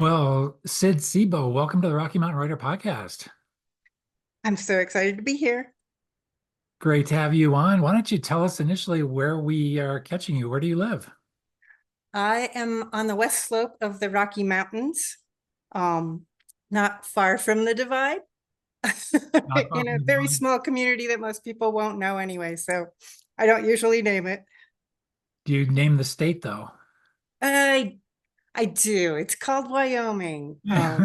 Well, Sid Sibo, welcome to the Rocky Mountain Writer Podcast. I'm so excited to be here. Great to have you on. Why don't you tell us initially where we are catching you? Where do you live? I am on the west slope of the Rocky Mountains, um, not far from the Divide, Not far in from a the very divide. small community that most people won't know anyway. So I don't usually name it. Do you name the state though? I I do. It's called Wyoming, Yeah.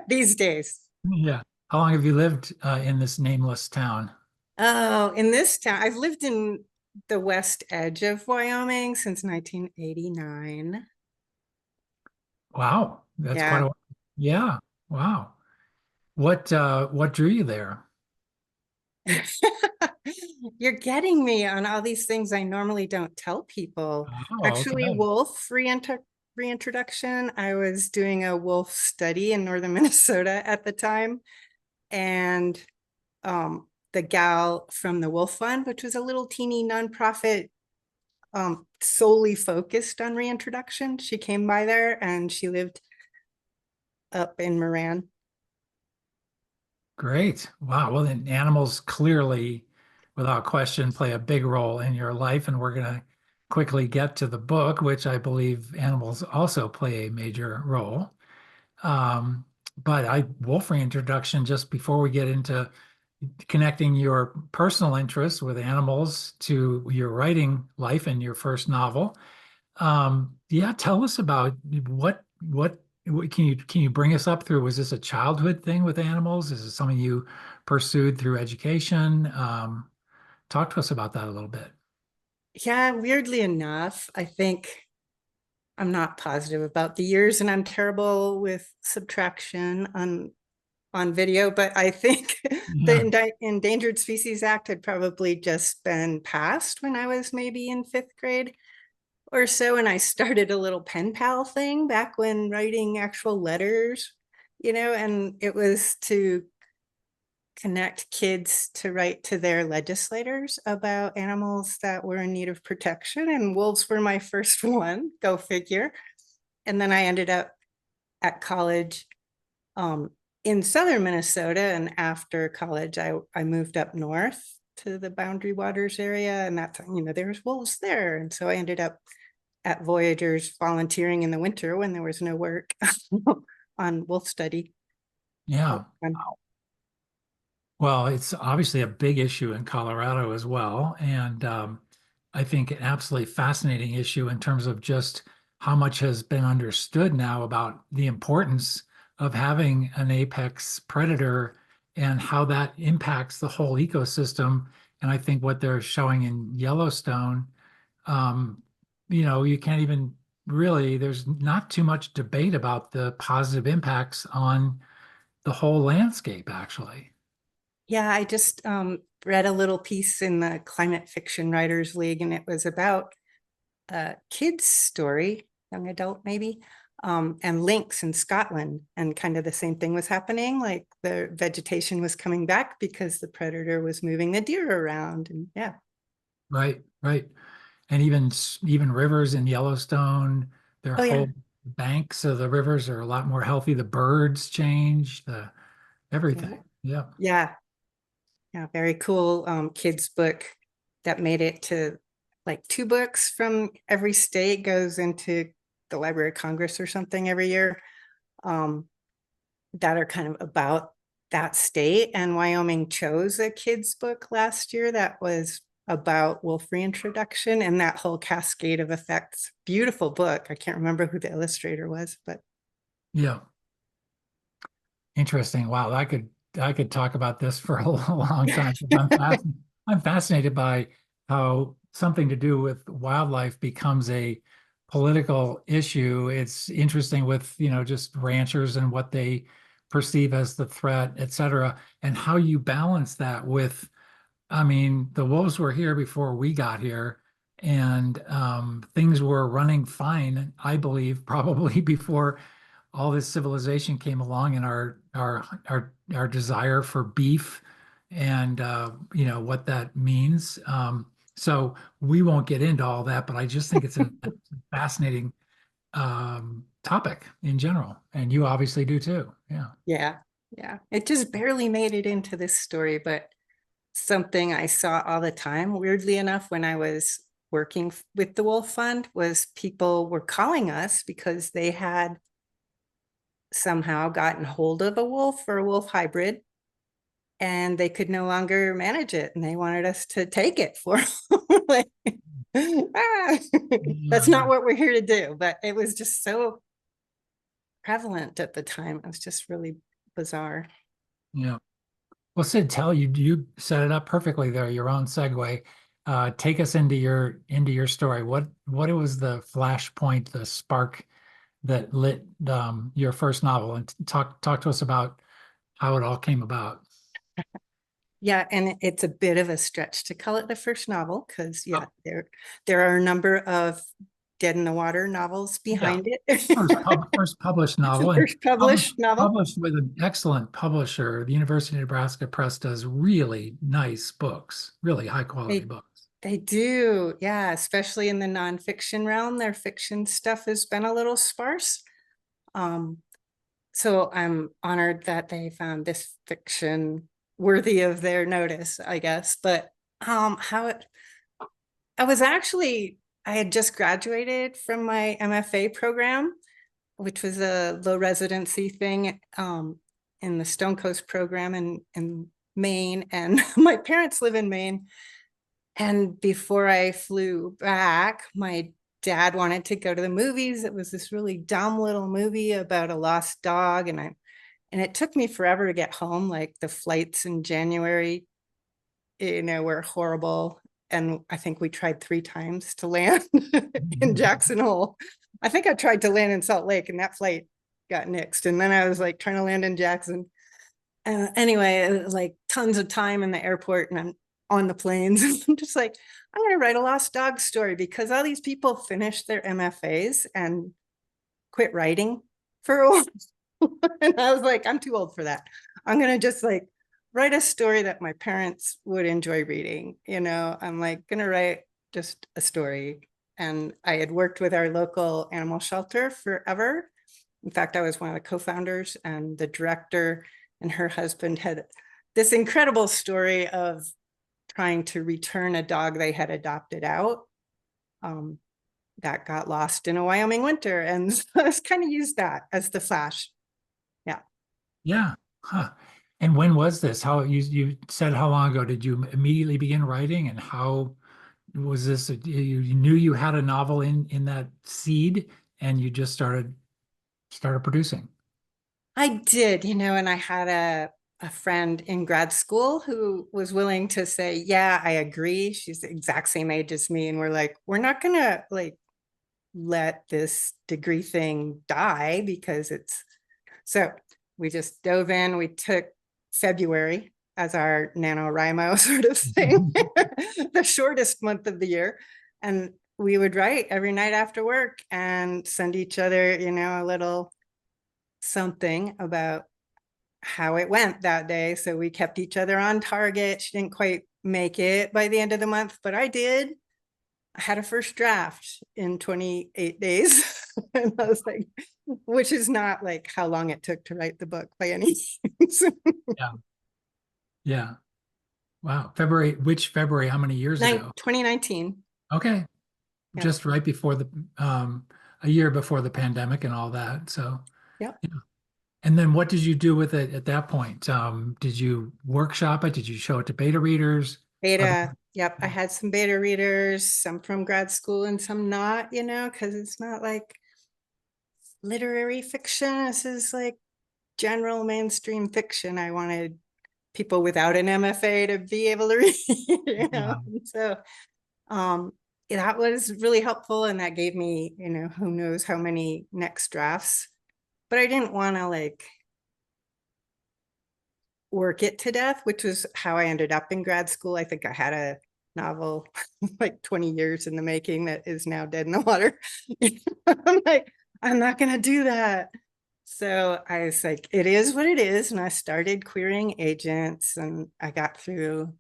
these days. Yeah. How long have you lived in this nameless town? Oh, in this town, I've lived in the west edge of Wyoming since 1989. Wow, that's quite a Yeah. while. Yeah. Wow. What drew you there? You're getting me on all these things I normally don't tell people. Oh, Actually, okay. wolf reintroduction. I was doing a wolf study in northern Minnesota at the time, and the gal from the Wolf Fund, which was a little teeny nonprofit solely focused on reintroduction, she came by there and she lived up in Moran. Great. Wow. Well, then animals clearly, without question, play a big role in your life. And we're going to quickly get to the book, which I believe animals also play a major role. Um, but wolf reintroduction, just before we get into connecting your personal interests with animals to your writing life and your first novel. Yeah, tell us about what can you bring us up through? Was this a childhood thing with animals? Is it something you pursued through education? Talk to us about that a little bit. Yeah, weirdly enough, I think I'm not positive about the years and I'm terrible with subtraction on video, but I think Yeah, the Endangered Species Act had probably just been passed when I was maybe in fifth grade or so. And I started a little pen pal thing back when writing actual letters, and it was to connect kids to write to their legislators about animals that were in need of protection. And wolves were my first one, go figure. And then I ended up at college um, in southern Minnesota. And after college, I moved up north to the Boundary Waters area. And that's, there's wolves there. And so I ended up at Voyagers volunteering in the winter when there was no work on wolf study. yeah. Well, it's obviously a big issue in Colorado as well. And I think an absolutely fascinating issue in terms of just how much has been understood now about the importance of having an apex predator and how that impacts the whole ecosystem. And I think what they're showing in Yellowstone, um, you can't even really, there's not too much debate about the positive impacts on the whole landscape, actually. Yeah, I just read a little piece in the Climate Fiction Writers League, and it was about a kid's story, young adult maybe, and lynx in Scotland. And kind of the same thing was happening. Like the vegetation was coming back because the predator was moving the deer around. And yeah. Right, right. And even rivers in Yellowstone, their Oh, yeah. whole banks of the rivers are a lot more healthy. The birds change, the Yeah. everything. Yeah. Yeah. Yeah. Very cool kids book that made it to like two books from every state goes into the Library of Congress or something every year. Um, that are kind of about that state. And Wyoming chose a kid's book last year that was about wolf reintroduction and that whole cascade of effects. Beautiful book. I can't remember who the illustrator was, but Yeah. Interesting. Wow, I could talk about this for a long time. I'm fascinated by how something to do with wildlife becomes a political issue. It's interesting with, just ranchers and what they perceive as the threat, et cetera, and how you balance that with, I mean, the wolves were here before we got here, and things were running fine, I believe, probably before all this civilization came along and our desire for beef and what that means. So we won't get into all that, but I just think it's a fascinating topic in general, and you obviously do too. Yeah. Yeah. Yeah. It just barely made it into this story, but something I saw all the time, weirdly enough, when I was working with the Wolf Fund, was people were calling us because they had somehow gotten hold of a wolf or a wolf hybrid and they could no longer manage it and they wanted us to take it for them. Like, that's not what we're here to do, but it was just so prevalent at the time. It was just really bizarre. Yeah. Well, Sid, you set it up perfectly there, your own segue. Take us into your story. What was the flashpoint, the spark that lit your first novel, and talk to us about how it all came about. Yeah, and it's a bit of a stretch to call it the first novel because there are a number of dead in the water novels behind it. First published novel, and First published novel. published with an excellent publisher. The University of Nebraska Press does really nice books, really high quality books. They do, yeah, especially in the nonfiction realm. Their fiction stuff has been a little sparse. So I'm honored that they found this fiction worthy of their notice, I guess. But I had just graduated from my MFA program, which was a low residency thing in the Stone Coast program in Maine. And my parents live in Maine. And before I flew back, my dad wanted to go to the movies. It was this really dumb little movie about a lost dog. And it took me forever to get home. Like the flights in January, were horrible. And I think we tried 3 times to land in Jackson Hole. I think I tried to land in Salt Lake and that flight got nixed. And then I was like trying to land in Jackson. Anyway, it was like tons of time in the airport and I'm on the planes. I'm just like, I'm going to write a lost dog story because all these people finished their MFAs and quit writing for a while. And I was like, I'm too old for that. I'm going to just like write a story that my parents would enjoy reading. I'm like going to write just a story. And I had worked with our local animal shelter forever. In fact, I was one of the co-founders, and the director and her husband had this incredible story of trying to return a dog they had adopted out that got lost in a Wyoming winter. And so I just kind of used that as the flash. Yeah. Yeah. Huh. And when was this? How you said how long ago did you immediately begin writing, and how was this? You knew you had a novel in that seed, and you just started producing. I did, and I had a friend in grad school who was willing to say, yeah, I agree. She's the exact same age as me. And we're like, we're not going to like let this degree thing die because so we just dove in. We took February as our NaNoWriMo sort of thing, the shortest month of the year. And we would write every night after work and send each other, a little something about how it went that day. So we kept each other on target. She didn't quite make it by the end of the month, but I did. I had a first draft in 28 days. And I was like, which is not like how long it took to write the book by any means. Yeah. Yeah. Wow. Which February? How many years ago? 2019. Okay. Yeah. Just right before a year before the pandemic and all that. So, yeah. And then what did you do with it at that point? Did you workshop it? Did you show it to beta readers? Beta. Yep. I had some beta readers, some from grad school and some not, because it's not like literary fiction. This is like general mainstream fiction. I wanted people without an MFA to be able to read, So that was really helpful. And that gave me, who knows how many next drafts. But I didn't want to like work it to death, which was how I ended up in grad school. I think I had a novel like 20 years in the making that is now dead in the water. I'm like, I'm not going to do that. So I was like, it is what it is. And I started querying agents and I got through,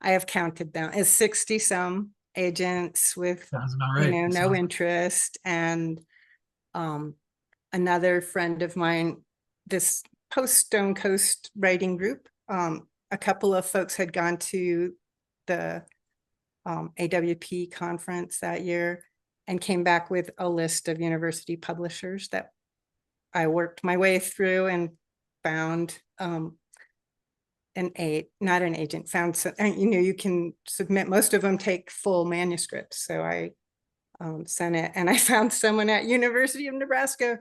I have counted them as 60 some agents with, Sounds about right. no interest. And another friend of mine, this post Stone Coast writing group, a couple of folks had gone to the AWP conference that year and came back with a list of university publishers that I worked my way through and found not an agent, found some, you can submit, most of them take full manuscripts. So I sent it, and I found someone at University of Nebraska,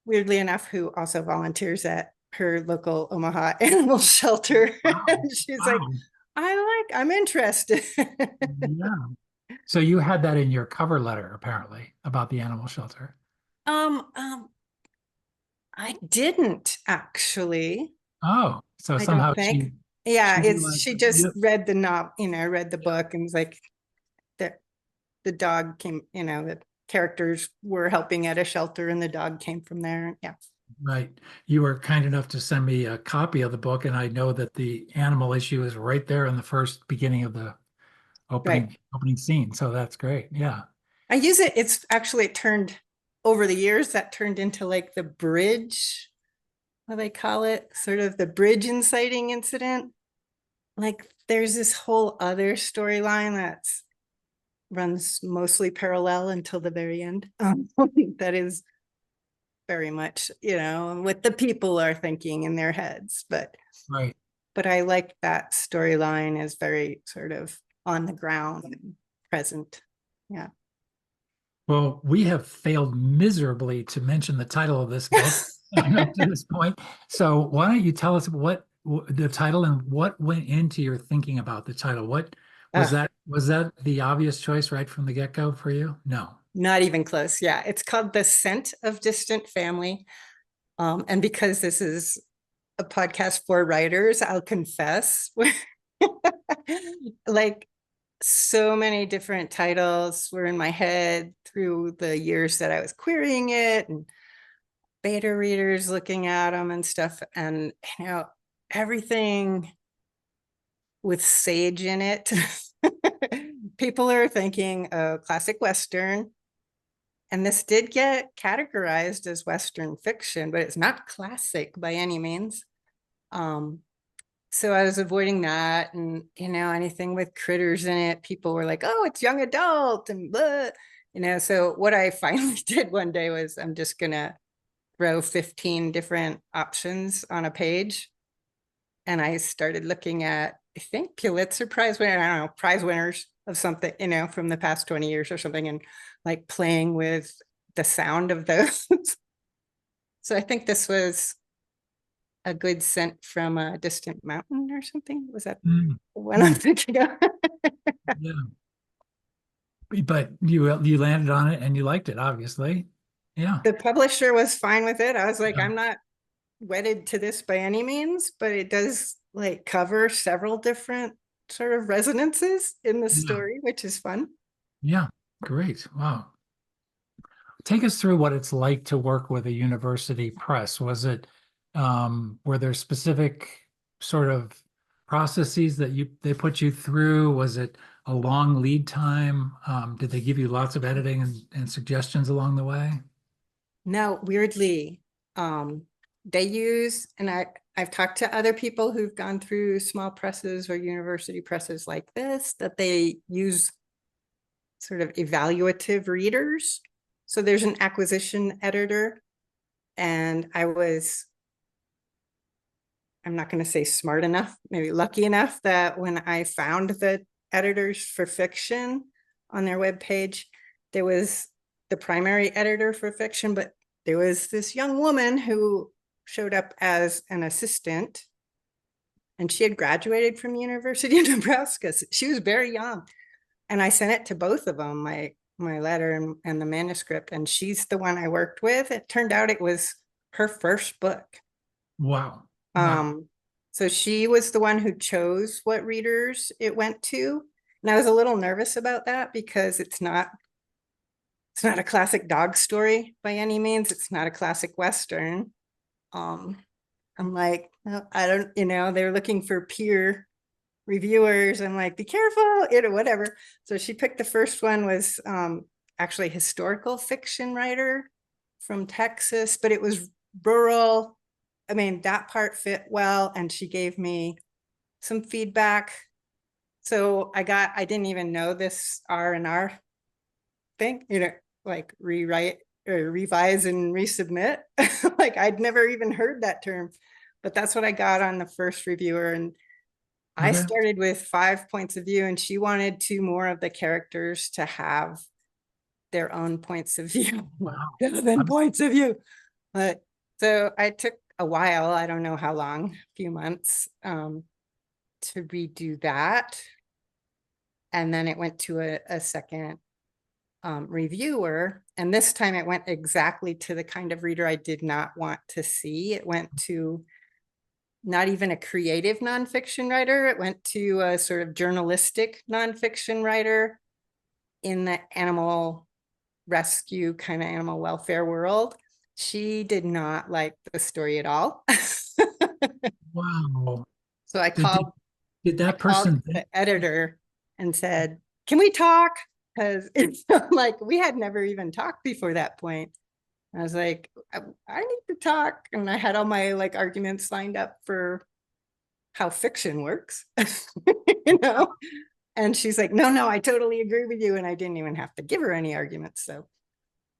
weirdly enough, who also volunteers at her local Omaha animal shelter. Wow. She's like, Wow. I'm interested. Yeah. So you had that in your cover letter, apparently, about the animal shelter. Um, um, I didn't actually. Oh, so I don't somehow think. she Yeah, realized she just you, read the novel, read the yeah, book and was like, the dog came, the characters were helping at a shelter and the dog came from there. Yeah. right. You were kind enough to send me a copy of the book, and I know that the animal issue is right there in the first beginning of the Right. opening scene. So that's great. Yeah. I use it. It's actually it turned over the years that turned into like the bridge, what they call it, sort of the bridge inciting incident. Like there's this whole other storyline that's runs mostly parallel until the very end. That is very much, what the people are thinking in their heads. Right. But I like that storyline is very sort of on the ground and present. Yeah. Well, we have failed miserably to mention the title of this book up to this point. So why don't you tell us what the title and what went into your thinking about the title? What was Ugh, that? Was that the obvious choice right from the get-go for you? No. not even close. Yeah. It's called The Scent of Distant Family. And because this is a podcast for writers, I'll confess, like so many different titles were in my head through the years that I was querying it and beta readers looking at them and stuff. And, everything with sage in it. People are thinking a classic Western. And this did get categorized as Western fiction, but it's not classic by any means. So I was avoiding that, and anything with critters in it, people were like, oh, it's young adult and blah. So what I finally did one day was I'm just gonna throw 15 different options on a page. And I started looking at, I think, Pulitzer Prize winner, I don't know, prize winners of something, from the past 20 years or something, and like playing with the sound of those. So I think this was a good scent from a distant mountain or something. Was that Mm, what I'm mm, thinking of? yeah. But you landed on it and you liked it, obviously. Yeah. The publisher was fine with it. I was like, Yeah. I'm not wedded to this by any means, but it does like cover several different sort of resonances in the Yeah. story, which is fun. Yeah. Great. Wow. Take us through what it's like to work with a university press. Were there specific sort of processes that they put you through? Was it a long lead time? Did they give you lots of editing and suggestions along the way? Now, weirdly, they use, and I've talked to other people who've gone through small presses or university presses like this, that they use sort of evaluative readers. So there's an acquisition editor, and I'm not going to say smart enough, maybe lucky enough that when I found the editors for fiction on their webpage, there was the primary editor for fiction, but there was this young woman who showed up as an assistant, and she had graduated from University of Nebraska. So she was very young. And I sent it to both of them, my letter and the manuscript, and she's the one I worked with. It turned out it was her first book. Wow. Wow. So she was the one who chose what readers it went to. And I was a little nervous about that because it's not a classic dog story by any means. It's not a classic Western. I'm like, oh, I don't, they're looking for peer reviewers. I'm like, be careful, whatever. So she picked the first one was actually a historical fiction writer. from Texas, but it was rural. I mean, that part fit well, and she gave me some feedback. So I didn't even know this R&R thing, like rewrite or revise and resubmit. Like I'd never even heard that term, but that's what I got on the first reviewer. And I Okay. started with 5 points of view, and she wanted 2 more of the characters to have their own points of view. Wow. 7 points of view. But so I took a while, I don't know how long, a few months, to redo that. And then it went to a second reviewer. And this time it went exactly to the kind of reader I did not want to see. It went to not even a creative nonfiction writer. It went to a sort of journalistic nonfiction writer in the animal rescue kind of animal welfare world. She did not like the story at all. Wow. So I Did, called did I that called person, the editor and said, "Can we talk?" Because it's like we had never even talked before that point. I was like, I need to talk. And I had all my like arguments lined up for how fiction works, you know? And she's like, no, I totally agree with you. And I didn't even have to give her any arguments. So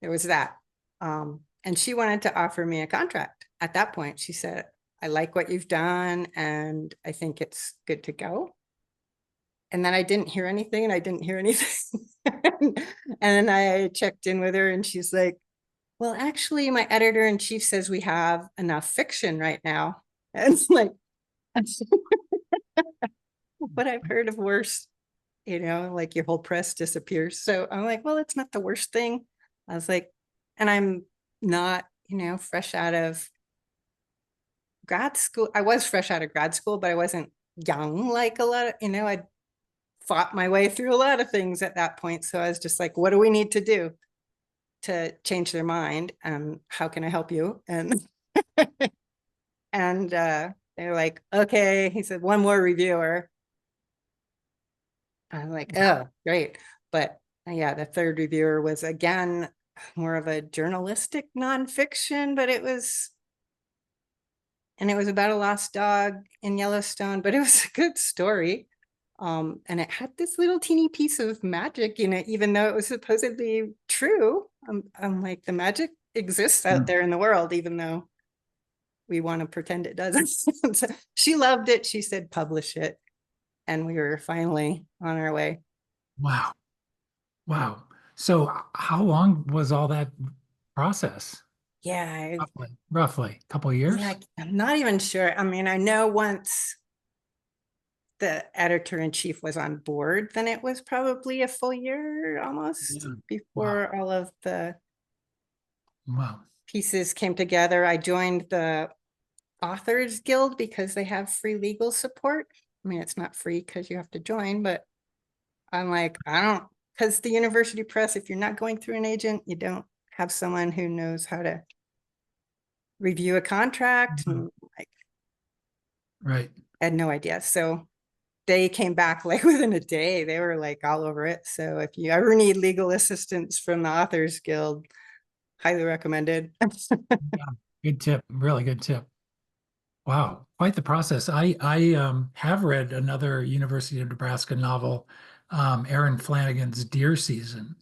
there was that. And she wanted to offer me a contract. At that point, she said, "I like what you've done, and I think it's good to go." And then I didn't hear anything, and I didn't hear anything. And I checked in with her, and she's like, "Well, actually, my editor-in-chief says we have enough fiction right now." And it's like, but I've heard of worse, like your whole press disappears. So I'm like, well, it's not the worst thing. I was like, and I'm not, fresh out of grad school. I was fresh out of grad school, but I wasn't young like a lot of, I'd fought my way through a lot of things at that point. So I was just like, what do we need to do to change their mind? And how can I help you? And and they're like, okay. He said, "One more reviewer." I'm like, oh, great. But yeah, the third reviewer was again more of a journalistic nonfiction, but it was about a lost dog in Yellowstone, but it was a good story. And it had this little teeny piece of magic in it, even though it was supposedly true. I'm like, the magic exists out there in the world, even though we want to pretend it doesn't. So she loved it. She said, "Publish it." And we were finally on our way. wow. Wow. So how long was all that process? Yeah, Roughly a couple of yeah, years? I'm not even sure. I mean, I know once the editor-in-chief was on board, then it was probably a full year almost Yeah. Wow. before all of the Wow. pieces came together. I joined the Authors Guild because they have free legal support. I mean, it's not free because you have to join, but I'm like, I don't, because the university press, if you're not going through an agent, you don't have someone who knows how to review a contract. And like, Right. I had no idea. So they came back like within a day. They were like all over it. So if you ever need legal assistance from the Authors Guild, highly recommended. Yeah. Good tip. Really good tip. Wow, quite the process. I have read another University of Nebraska novel, Aaron Flanagan's Deer Season,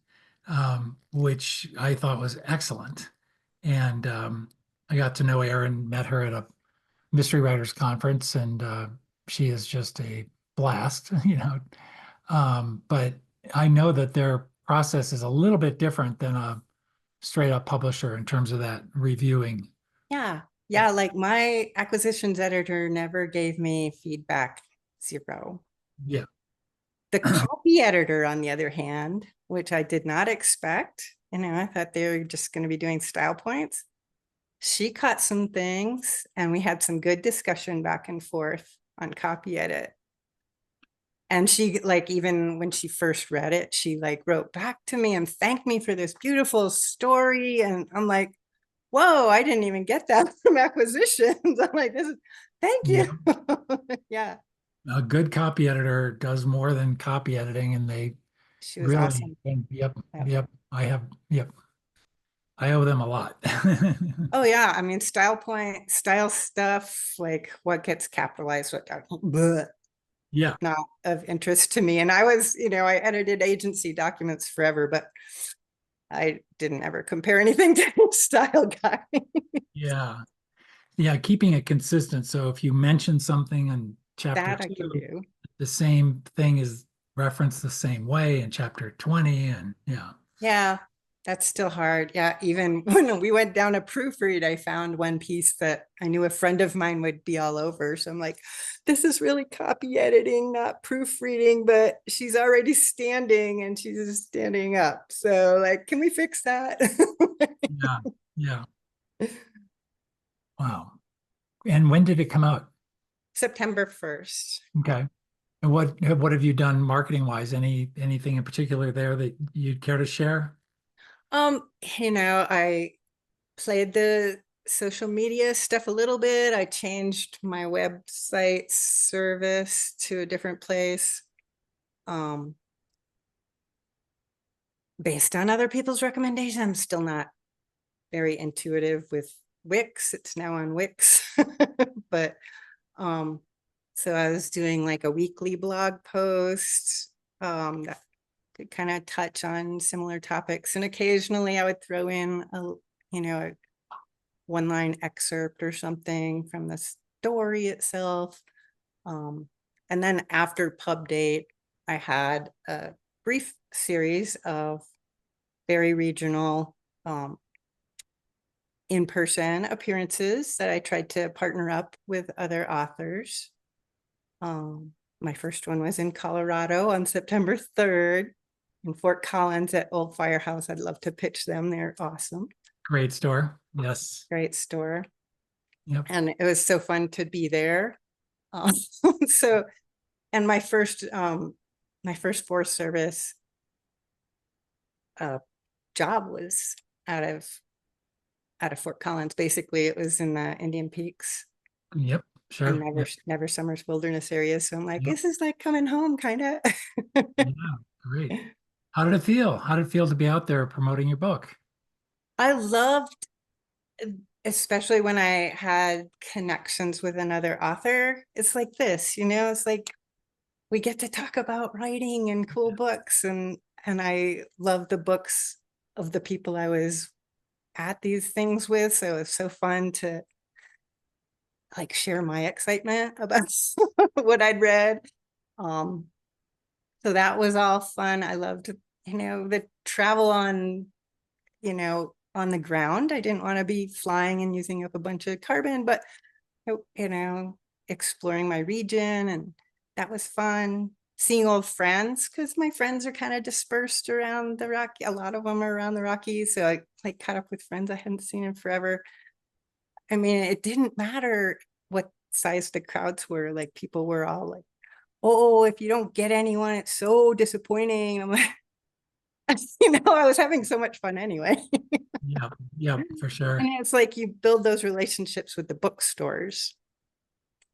which I thought was excellent. And I got to know Erin, met her at a mystery writers conference, and she is just a blast, But I know that their process is a little bit different than a straight up publisher in terms of that reviewing. Yeah. Yeah. Like my acquisitions editor never gave me feedback. 0. Yeah. The copy editor, on the other hand, which I did not expect, I thought they were just going to be doing style points. She caught some things, and we had some good discussion back and forth on copy edit. And she, like, even when she first read it, she like wrote back to me and thanked me for this beautiful story. And I'm like, whoa, I didn't even get that from acquisitions. I'm like, thank Yeah. you. Yeah, A good copy editor does more than copy editing, and they she was really, awesome. and yep, Yeah. yep, I have, yep. I owe them a lot. Oh yeah, I mean, style stuff, like what gets capitalized, what bleh, Yeah. not of interest to me. And I was, I edited agency documents forever, but I didn't ever compare anything to style guy. Yeah. Yeah. Keeping it consistent. So if you mention something in chapter That I can 2, do. the same thing is referenced the same way in chapter 20. And yeah. Yeah, that's still hard. Yeah, even when we went down a proofread, I found one piece that I knew a friend of mine would be all over. So I'm like, this is really copy editing, not proofreading, but she's already standing and she's standing up. So like, can we fix that? Yeah. Yeah. Wow. And when did it come out? September 1st. Okay. And what have you done marketing wise? Anything in particular there that you'd care to share? I played the social media stuff a little bit. I changed my website service to a different place. Based on other people's recommendations. I'm still not very intuitive with Wix. It's now on Wix. But so I was doing like a weekly blog post that could kind of touch on similar topics. And occasionally I would throw in a one-line excerpt or something from the story itself. And then after pub date, I had a brief series of very regional in-person appearances that I tried to partner up with other authors. My first one was in Colorado on September 3rd in Fort Collins at Old Firehouse. I'd love to pitch them. They're awesome. Great store. Yes. Great store. Yep. And it was so fun to be there. Um, so, and my first Forest Service job was out of Fort Collins. Basically, it was in the Indian Peaks Yep. and Sure. Never Summers Wilderness area. So I'm like, Yep. this is like coming home, kind of. Yeah. Great. How did it feel? How did it feel to be out there promoting your book? I loved, especially when I had connections with another author. It's like this, it's like we get to talk about writing and cool books, and I love the books of the people I was at these things with. So it's so fun to like share my excitement about what I'd read. So that was all fun. I loved, the travel on the ground. I didn't want to be flying and using up a bunch of carbon, but exploring my region, and that was fun. Seeing old friends, because my friends are kind of dispersed around the Rocky. A lot of them are around the Rockies, so I like caught up with friends I hadn't seen in forever. I mean, it didn't matter what size the crowds were. Like people were all like, "Oh, if you don't get anyone, it's so disappointing." I'm like, I was having so much fun anyway. Yeah. Yeah, for sure. And it's like you build those relationships with the bookstores,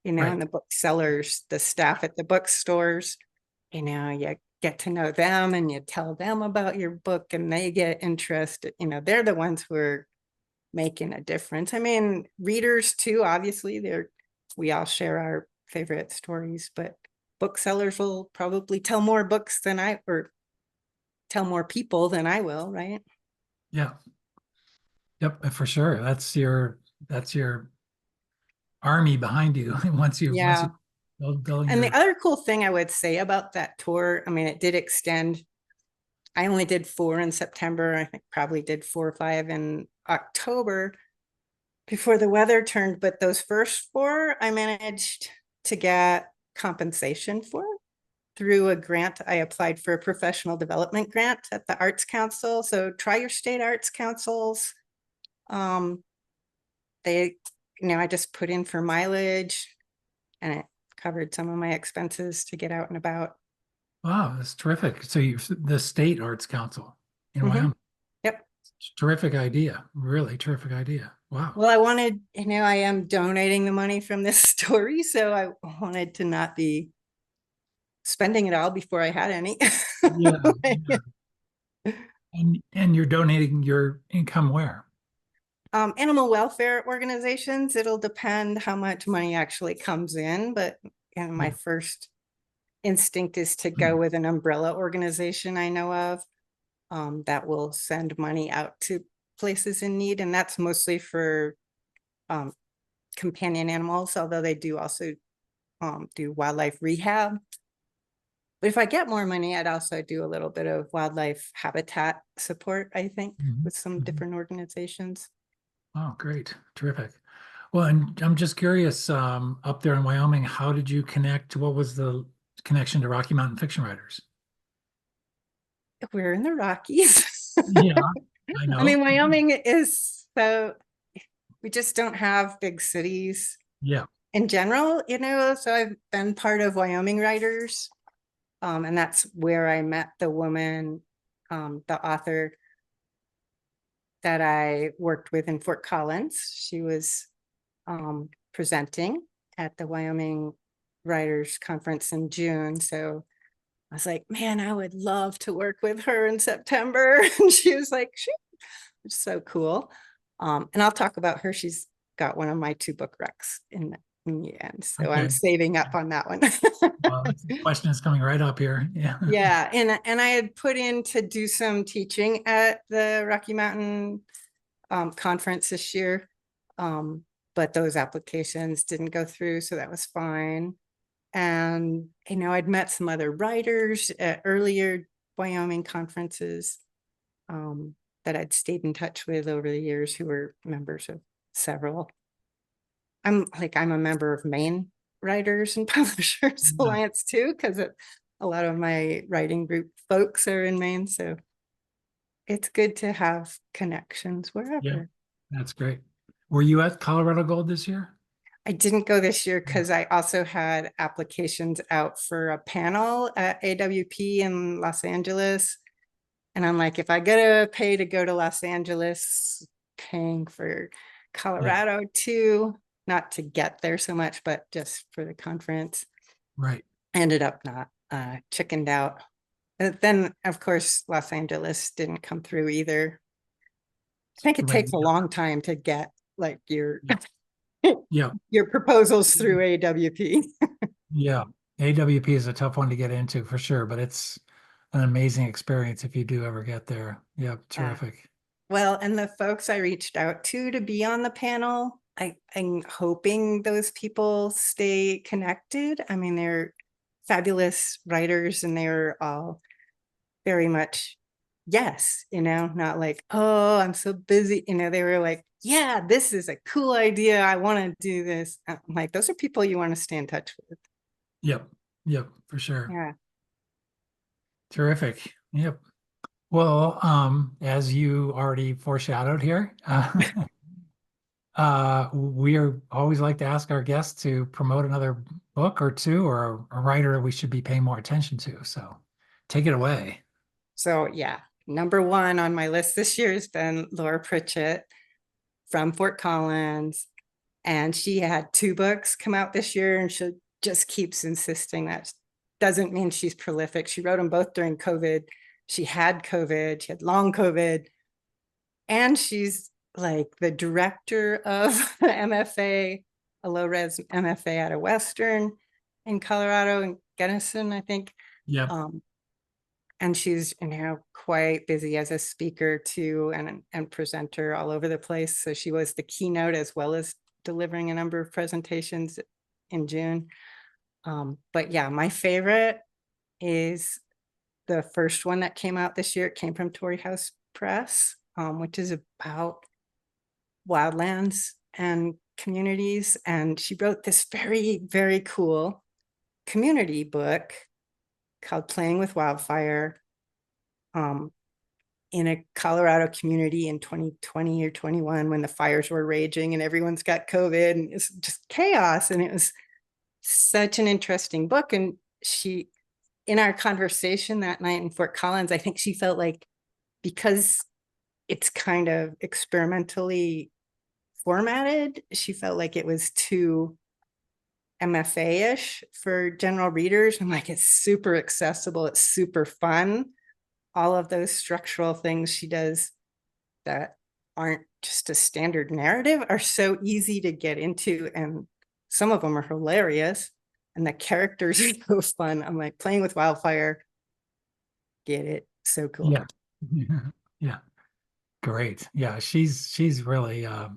Right. and the booksellers, the staff at the bookstores. You get to know them and you tell them about your book and they get interested. They're the ones who are making a difference. I mean, readers too, obviously, we all share our favorite stories, but booksellers will probably tell more books than or tell more people than I will, right? Yeah. Yep, for sure. That's your army behind you. Once you Yeah. building And the your other cool thing I would say about that tour, I mean, it did extend. I only did 4 in September. I think probably did 4 or 5 in October before the weather turned. But those first 4, I managed to get compensation for through a grant. I applied for a professional development grant at the Arts Council. So try your state arts councils. They, I just put in for mileage and it covered some of my expenses to get out and about. wow, that's terrific. So the State Arts Council in Mm-hmm. Wyoming. Yep. Terrific idea. Really terrific idea. Wow. Well, I wanted, I am donating the money from this story, so I wanted to not be spending it all before I had any. Yeah. Yeah. And you're donating your income where? Animal welfare organizations, it'll depend how much money actually comes in, but my Yeah. first instinct is to go with an umbrella organization I know of that will send money out to places in need. And that's mostly for um, companion animals, although they do also do wildlife rehab. But if I get more money, I'd also do a little bit of wildlife habitat support, I think, Mhm, with some mhm. different organizations. Oh, great. Terrific. Well, and I'm just curious, up there in Wyoming, how did you connect? What was the connection to Rocky Mountain fiction writers? We're in the Rockies. Yeah, I I know. mean, Wyoming is so, we just don't have big cities Yeah. in general, so I've been part of Wyoming Writers. And that's where I met the woman, the author that I worked with in Fort Collins. She was presenting at the Wyoming Writers Conference in June. So I was like, man, I would love to work with her in September. And she was like, she was so cool. And I'll talk about her. She's got one of my 2 book recs in the end. So I'm Okay. saving up on that one. Well, this question is coming right up here. Yeah. Yeah, and I had put in to do some teaching at the Rocky Mountain conference this year. But those applications didn't go through, so that was fine. And I'd met some other writers at earlier Wyoming conferences that I'd stayed in touch with over the years who were members of several. I'm a member of Maine Writers and Publishers Yeah. Alliance too, because a lot of my writing group folks are in Maine. So it's good to have connections Yeah. wherever. That's great. Were you at Colorado Gold this year? I didn't go this year because I also had applications out for a panel at AWP in Los Angeles. And I'm like, if I gotta pay to go to Los Angeles, paying for Yeah. Colorado too, not to get there so much, but just for the conference. Right. I ended up not chickened out. Then, of course, Los Angeles didn't come through either. I think it Right. takes a long time to get like your Yeah. Yeah. your proposals through AWP. Yeah. AWP is a tough one to get into for sure, but it's an amazing experience if you do ever get there. Yeah. Yeah. Terrific. Well, and the folks I reached out to be on the panel, I'm hoping those people stay connected. I mean, they're fabulous writers and they're all very much yes, not like, oh, I'm so busy. They were like, yeah, this is a cool idea. I want to do this. I'm like, those are people you want to stay in touch with. Yep. Yep. For sure. Yeah. Terrific. Yep. Well, as you already foreshadowed here, we are always like to ask our guests to promote another book or two or a writer we should be paying more attention to. So take it away. So yeah, number 1 on my list this year has been Laura Pritchett from Fort Collins. And she had 2 books come out this year, and she just keeps insisting that doesn't mean she's prolific. She wrote them both during COVID. She had COVID, she had long COVID, and she's like the director of the MFA, a low-res MFA out of Western in Colorado and Gunnison, I think. Yep. Um, and she's quite busy as a speaker too and presenter all over the place. So she was the keynote as well as delivering a number of presentations in June. But yeah, my favorite is the first one that came out this year. It came from Torrey House Press, which is about wildlands and communities. And she wrote this very, very cool community book called Playing with Wildfire in a Colorado community in 2020 or 21 when the fires were raging and everyone's got COVID and it's just chaos. And it was such an interesting book. And she, in our conversation that night in Fort Collins, I think she felt like because it's kind of experimentally formatted, she felt like it was too MFA-ish for general readers. I'm like, it's super accessible, it's super fun. all of those structural things she does that aren't just a standard narrative are so easy to get into, and some of them are hilarious, and the characters are so fun. I'm like, playing with wildfire, get it, so cool. Yeah. Yeah. Great. Yeah, she's really a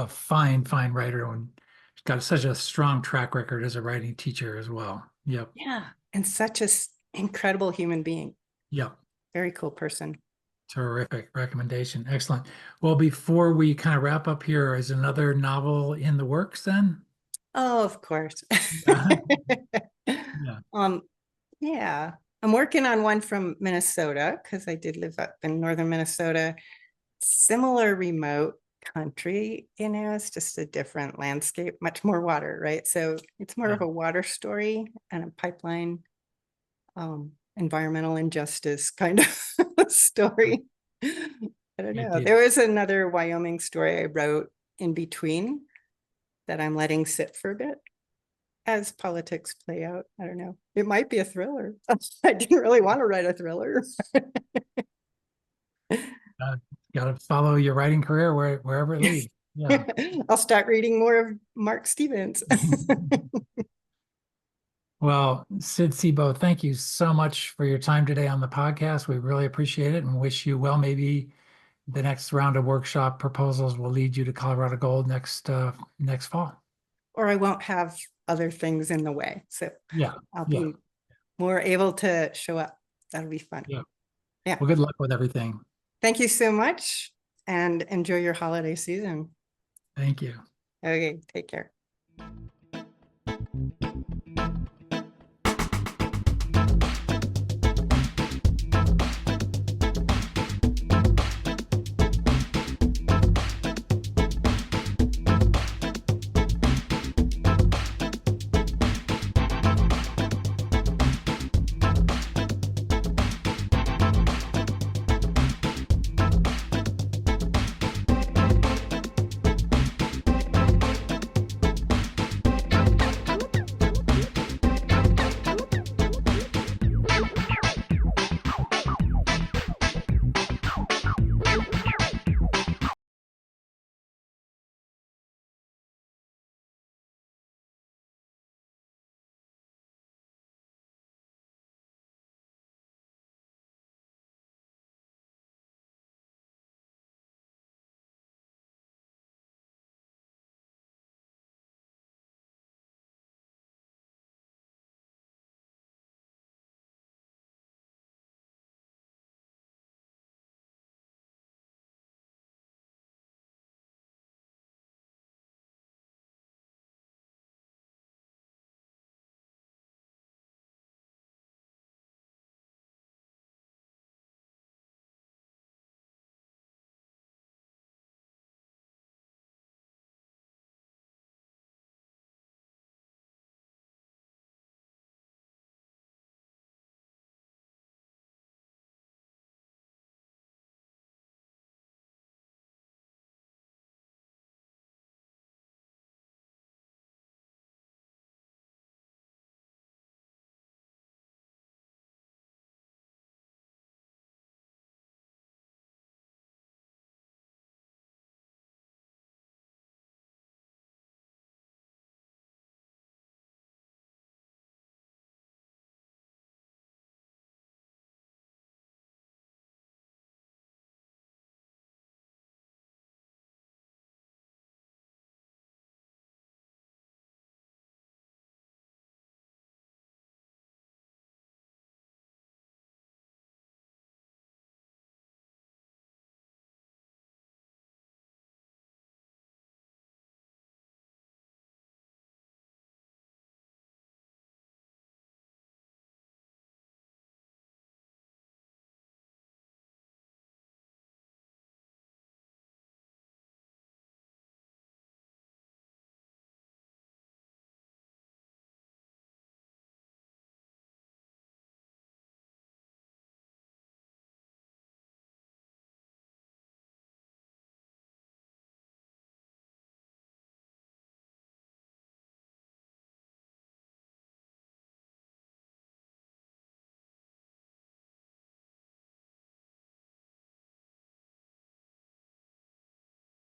fine writer, and she's got such a strong track record as a writing teacher as well. Yep. Yeah, and such a incredible human being. Yep. Very cool person. Terrific recommendation. Excellent. Well, before we kind of wrap up here, is another novel in the works then? Oh, of course. Yeah. Yeah, I'm working on one from Minnesota because I did live up in northern Minnesota. Similar remote country, it's just a different landscape, much more water, right? So it's more of a water story and a pipeline, environmental injustice kind of story. I don't know. There was another Wyoming story I wrote in between that I'm letting sit for a bit as politics play out. I don't know. It might be a thriller. I didn't really want to write a thriller. Got to follow your writing career wherever it leads. Yeah. I'll start reading more of Mark Stevens. Well, Sid Sibo, thank you so much for your time today on the podcast. We really appreciate it and wish you well. Maybe the next round of workshop proposals will lead you to Colorado Gold next fall. Or I won't have other things in the way. So yeah, I'll be more able to show up. That'll be fun. Yeah. Yeah. Well, good luck with everything. Thank you so much and enjoy your holiday season. Thank you. Okay, take care.